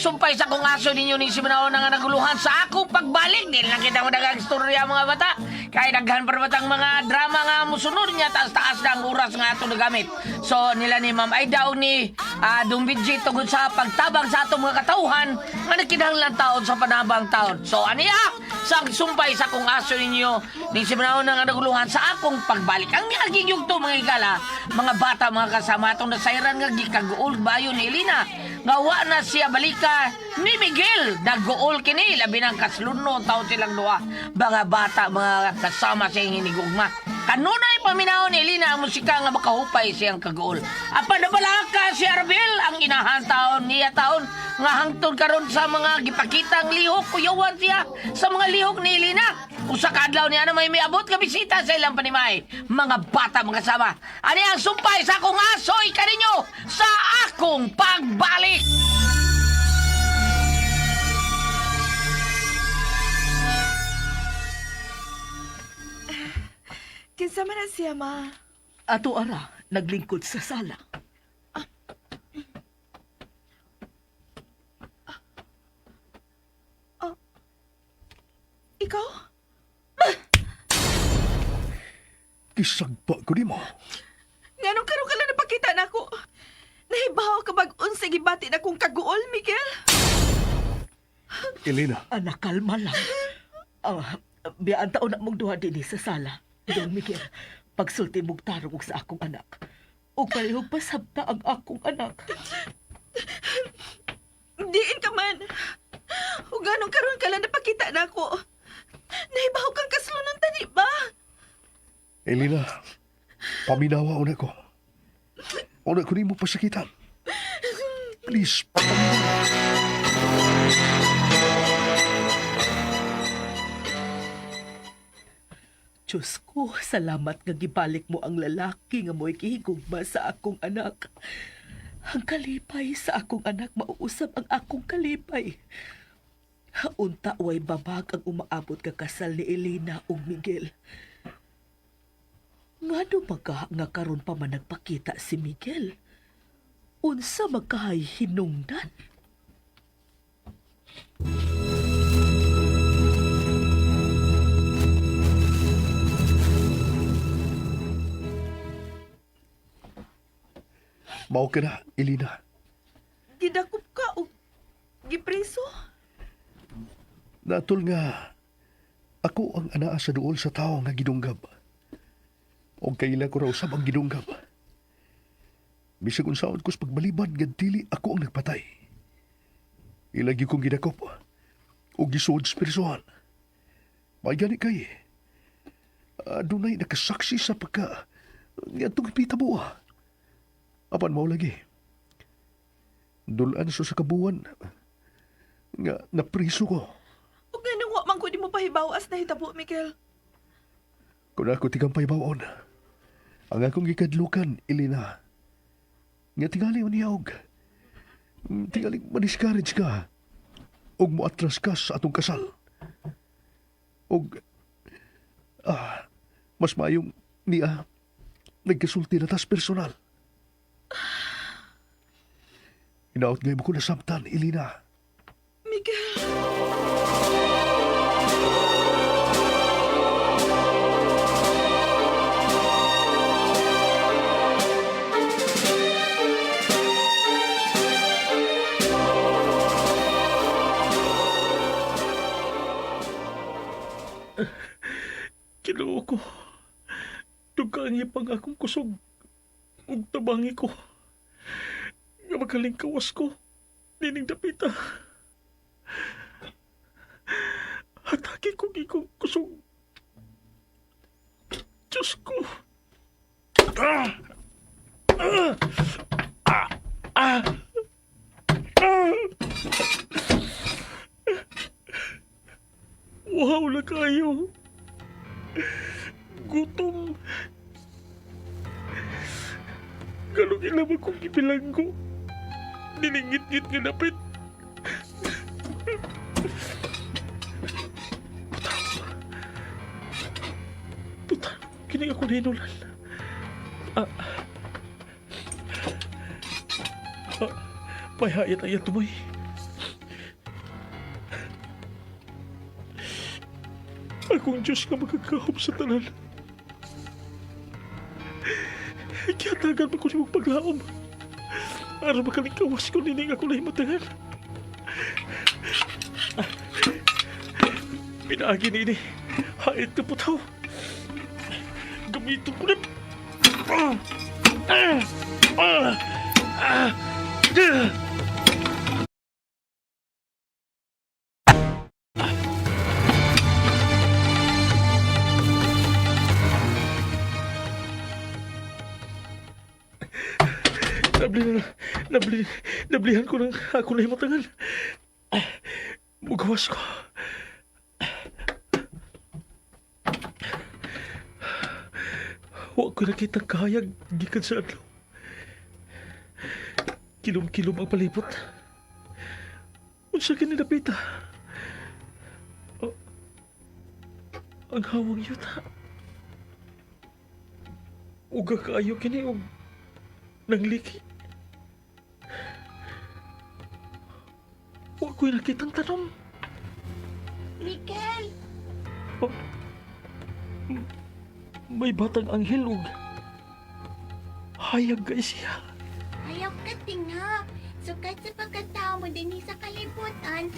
sumpay sa kong aso ninyo ni Simanao na nga naguluhan sa akong pagbalik. Di lang kita madagang istorya mga bata. Kaya daghan pa batang mga drama nga musunod niya taas-taas na ang oras nga ito nagamit. So nila ni Ma'am ay daw ni Dumbidji tungkol sa pagtabang sa atong mga katauhan nga nagkinahanglan taon sa panabang taon. So aniya, sa sumpay sa kong aso ninyo ni Simanao na nga naguluhan sa akong pagbalik. Ang naging yung to mga igala, mga bata, mga kasama itong nasayran nga gikaguol bayo ni Elina. Ngawa na siya balika ni Miguel. Nag-guol kini, labi ng kasluno, taon silang duha. Mga bata, mga kasama siyang hinigugma. Kanunay paminaw ni Elina ang musika nga makahupay siyang kaguol. Apa nabalaka si Arbel ang inahan taon niya taon nga hangtod karon sa mga gipakitang lihok kuyawan siya sa mga lihok ni Elina. Usa ka adlaw niya na may abot ka bisita sa ilang panimay. Mga bata, mga kasama. Ani ang sumpay sa akong asoy kaninyo sa akong pagbalik. Kinsa man na siya, ma? Ato ara, naglingkod sa sala. Ikaw? Isagpa ko di mo. Nganong karon ka lang napakita na ako? Nahibaw ka bag-un sa gibati na kong kaguol, Miguel? Elena, Anak, kalma lang. Biyaan taon na mong duha din sa sala. Don Miguel, pagsulti mong tarong sa akong anak. O parehong pasabta ang akong anak. Diin ka man. O ganong karon ka lang napakita na ako. Nahibaw kang kaslunan tani ba? Elena, paminawa una ko. Una ko di mo pasakitan. Please, Diyos ko, salamat nga gibalik mo ang lalaki nga mo'y kihigugma sa akong anak. Ang kalipay sa akong anak, mauusap ang akong kalipay. Unta way babag ang umaabot ka kasal ni Elena ug Miguel. Ngano magka nga karon pa man nagpakita si Miguel? Unsa magkahay hinungdan? mao ka na, Elena. Gidakop ka o gipreso? Natol nga, ako ang anaa sa duol sa tao nga gidunggab. O kaila ko raw usab ang gidunggab. Bisag unsaon ko sa pagbalibad nga dili ako ang nagpatay. Ilagi kong gidakop o gisod sa persohan. May gani kay. Adunay nakasaksi sa pagka nga itong ipitabuha. Apan mao lagi. Dulan so sa kabuwan nga napriso ko. O ganong wa man ko di mo pahibawas na hitabo, Miguel? Kung ako tigampay bawon, ang akong gikadlukan, Elena, nga tingali maniyawag. Tingali madiscourage ka o muatras ka sa atong kasal. O, mas mayong niya nagkasulti na tas personal. Inaot ngayon mo ko nasabtan, Elena. Miguel! Ginoo ko. Dugangi pang akong kusog. Ug tabangi ko. Nga makalingkawas ko. Nining dapita. Hatake ko gikong kusog. Diyos ko. Wow na kayo. Gutom. Galong ilaban kong ibilanggo. Niningit-ngit nga napit. Puta, kini ako ninulan. May hayat ayat tumoy. akong Diyos nga magagahom sa tanan. Kaya tagal pa ko ni mong paglaom. Aron makalingkawas ko nining ako na himatangan. Pinaagi ni ini. Hait ka putaw. Gamitin ko na. Nablihan ko ng ako na himatangan. Mugawas ko. Huwag ko nakitang kahayag gikan sa adlaw. Kilom-kilom ang palibot. Unsa kini napita? Ang hawang yuta. Uga kaayo kini og nangliki. Huwag ko'y nakitang tanom. Miguel! May batang anghel og hayag guys siya. Ayaw ka tinga. Sukat sa pagkatao mo din sa kalibutan.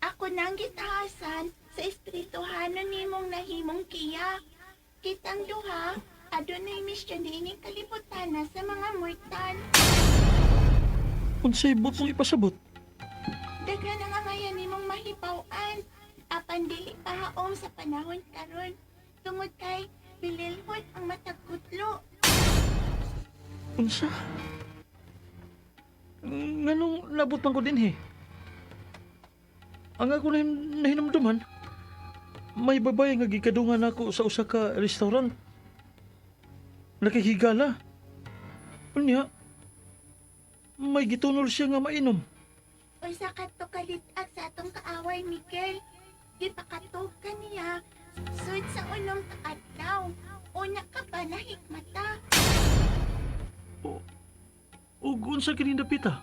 Ako nang gitahasan sa espirituhano nimong nahimong kiya. Kitang duha, adunay misyon dining kalibutan na sa mga mortal. Unsay bot mong ipasabot? Daghan ang angayan nimong mahibaw-an. Apan dili pahaom sa panahon karon. Tungod kay bililhon ang matagkutlo. Unsa? Nganong nabot man ko din he? Ang ako nahinumduman, may babae nga gikadungan ako sa usa ka restaurant. Nakikigala. Unya, may gitunol siya nga mainom. Usa ka to kalitat sa atong kaaway, Miguel. Di pa katog ka niya. Sud sa unom ka adlaw. Una ka ba nahikmata? O unsa kini napita?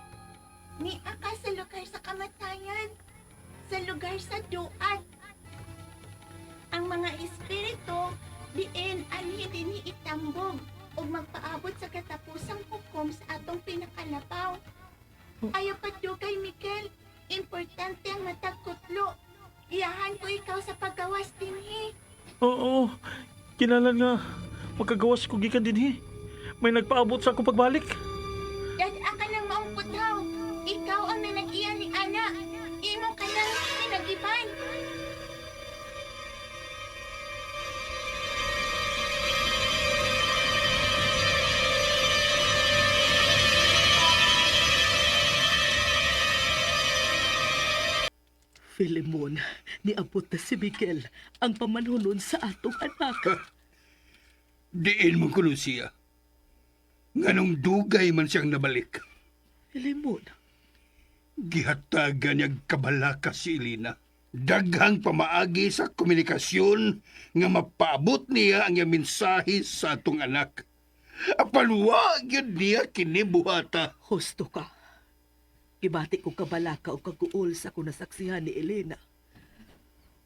Ni ka sa lugar sa kamatayan. Sa lugar sa duat. Ang mga espiritu, diin anhi dinhi itambog o magpaabot sa katapusang hukom sa atong pinakalabaw. Ayaw padugay, Miguel. Importante ang matagkutlo. Iyahan ko ikaw sa paggawas dinhi. Oo, kinalan nga magkagawas ko gikan din he. May nagpaabot sa akong pagbalik. Dada ka ng maong putaw. Ikaw ang nanag-iya ni Ana. Imo ka lang pinag-iban. Filemon, niabot na si Miguel ang pamanunon sa atong anak. Diin mo kuno siya. Nganong dugay man siyang nabalik. Filemon, Gihatagan niyag kabalaka si Elena. Daghang pamaagi sa komunikasyon nga mapaabot niya ang iyang mensahe sa atong anak. Apan wa gyud niya kini buhata. husto ka. Ibati ko kabalaka o kaguol sa kung nasaksihan ni Elena.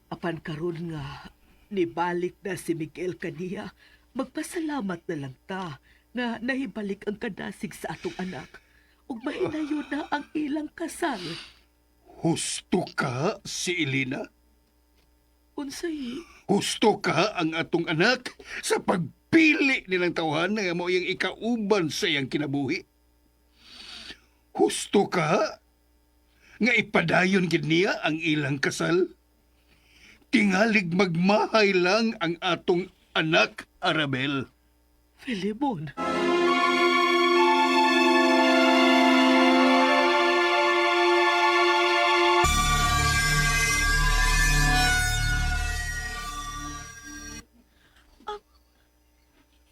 Apan karon nga, nibalik na si Miguel kaniya, magpasalamat na lang ta nga nahibalik ang kadasig sa atong anak ug mahinayon na ang ilang kasal. Husto ka si Elena? Unsay, Husto ka ang atong anak sa pagpili nilang tawhan nga mo iyang ikauban sa iyang kinabuhi? Husto ka nga ipadayon gid niya ang ilang kasal? Tingalig magmahay lang ang atong anak, Arabel. Filemon,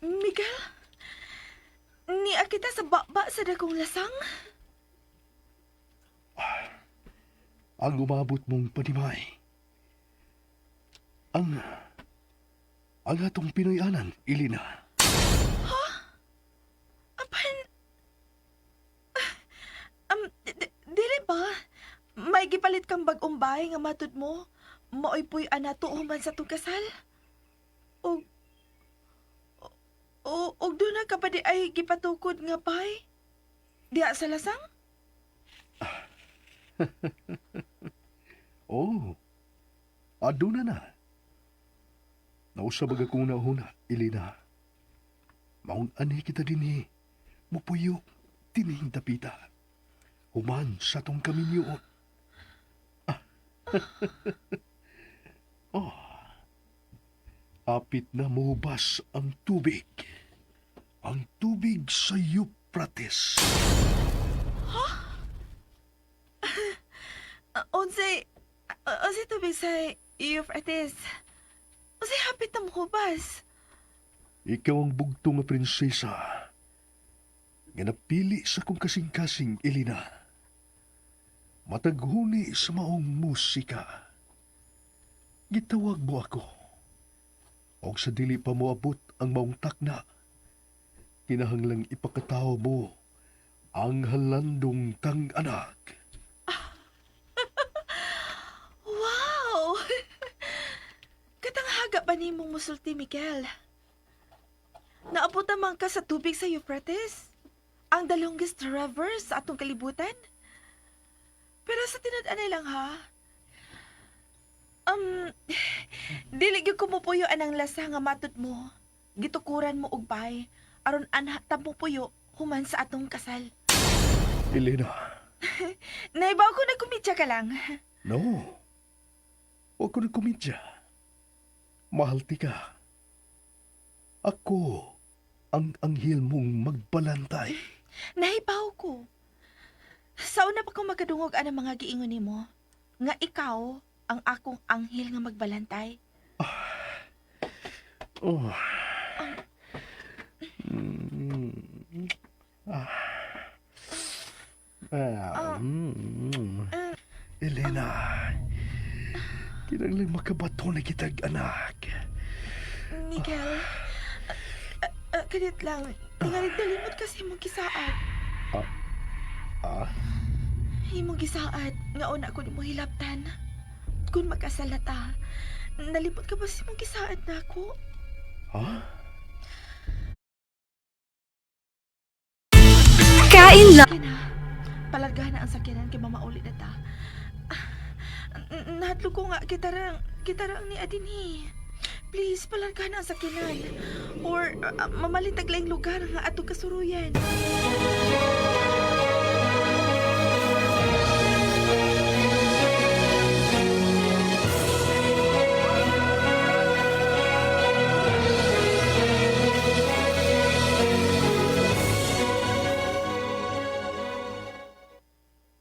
Miguel? Niya kita sa baba sa dagong lasang? Ang umabot mong panimay. Ang atong Pinoyanan, Elena. Apan... dili ba? May gipalit kang bag-umbay nga matud mo? maoy puy ana tuhuman sa tong kasal. Og og doon na ka pa di ay gipatukod nga bay? Diha sa lasang? Oh, aduna na. Nausabag akong nauna, Elena. Maun ani kita dinhi. Mupuyo, tinihing tapita. Human sa tong kaminyoon. Oh. Apit na mubas ang tubig. Ang tubig sa Euphrates. Unsay tubig sa Euphrates? Unsay hapit na mohubas? Ikaw ang bugtong nga prinsesa. Nga napili sa kong kasing-kasing, Elena. Mataghuni sa maong musika. Gitawag mo ako. O sa dili pa mo abot ang maong takna, kinahanglang ipakataw mo ang halandong kang anak. Wow! Katanghaga pa ni mong musulti, Miguel. Naabot naman ka sa tubig sa Euphrates? Ang the longest river sa atong kalibutan? Pero sa tinad-anay lang, ha? Dili gyud ko mupuyo anang lasa nga matud mo. Gitukuran mo og bay aron anha tampo puyo human sa atong kasal. Elena, Naibaw ko na kumidya ka lang. no. Huwag ko na kumidya. Mahal ti ka. Ako ang anghel mong magbalantay. Naibaw ko. Sa una pa ko makadungog anang mga giingon nimo nga ikaw ang akong anghel nga magbalantay. Oh. Mm. Elena, kinanglang makabato na kitag anak. Miguel, kanit lang. Tingalig dalimot kasi imong gisaad. Imong gisaad nga una ko nimo hilabtan. Kung magkasalata, nalipot ka ba sa imong gisaad na ako? Ha? Kain lang. Kina, palargahan na ang sakyanan kay mamauli na ta. Nahadlo ko nga kitarang ni Adini. Please, palargahan na ang sakyanan. Or mamalitag lang lugar nga ato kasuruyan.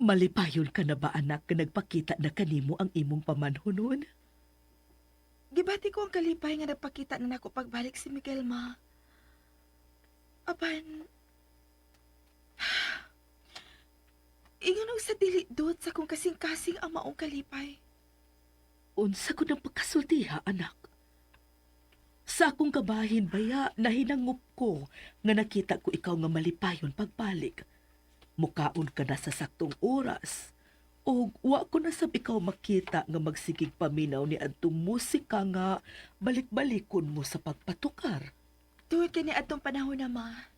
Malipayon ka na ba anak ka nagpakita na kanimo ang imong pamanhonon? Gibati ko ang kalipay nga nagpakita na nako pagbalik si Miguel, ma. Apan, ingon sa dili dot sa kung kasing-kasing ang maong kalipay. Unsa ko ng pagkasultiha, anak? Sa akong kabahin baya, nahinangup ko nga nakita ko ikaw nga malipayon pagbalik. Mukaon ka na sa saktong oras. O wa ko na sab ikaw makita nga magsigig paminaw ni adtong musika nga balik-balikon mo sa pagpatukar. Tuwid kini adtong panahon na, ma.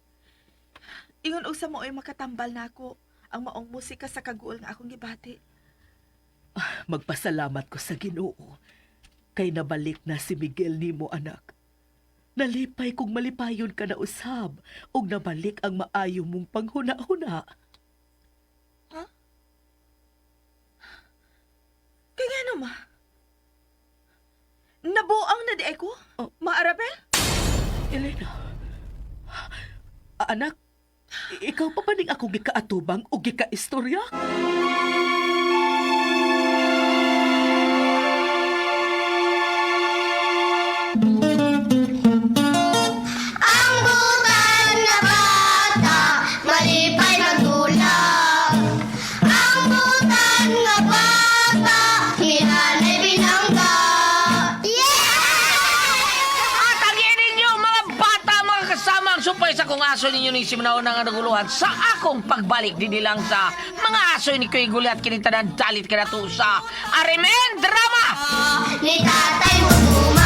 Ingon usa mo ay makatambal na ako ang maong musika sa kaguol nga akong gibati. Magpasalamat ko sa Ginoo kay nabalik na si Miguel nimo, anak. Nalipay kung malipayon ka na usab ug nabalik ang maayo mong panghuna-huna. Kaya nga no, ma? Nabuang na di ay ko? Oh. Ma Arabel? Elena, anak, ikaw pa ba ning akong gikaatubang o gikaistorya? Ang butan na bata, malipay nagdulag. Ang butan nga bata, hinanay binangga. At ang ninyo mga bata, mga kasama ang supay Anyway, sa kong aso ninyo ni Simanao nga naguluhan sa akong pagbalik din lang sa mga aso ni Kuya Gulat kinitanan dalit ka na to sa Arimen Drama! Ni tatay mo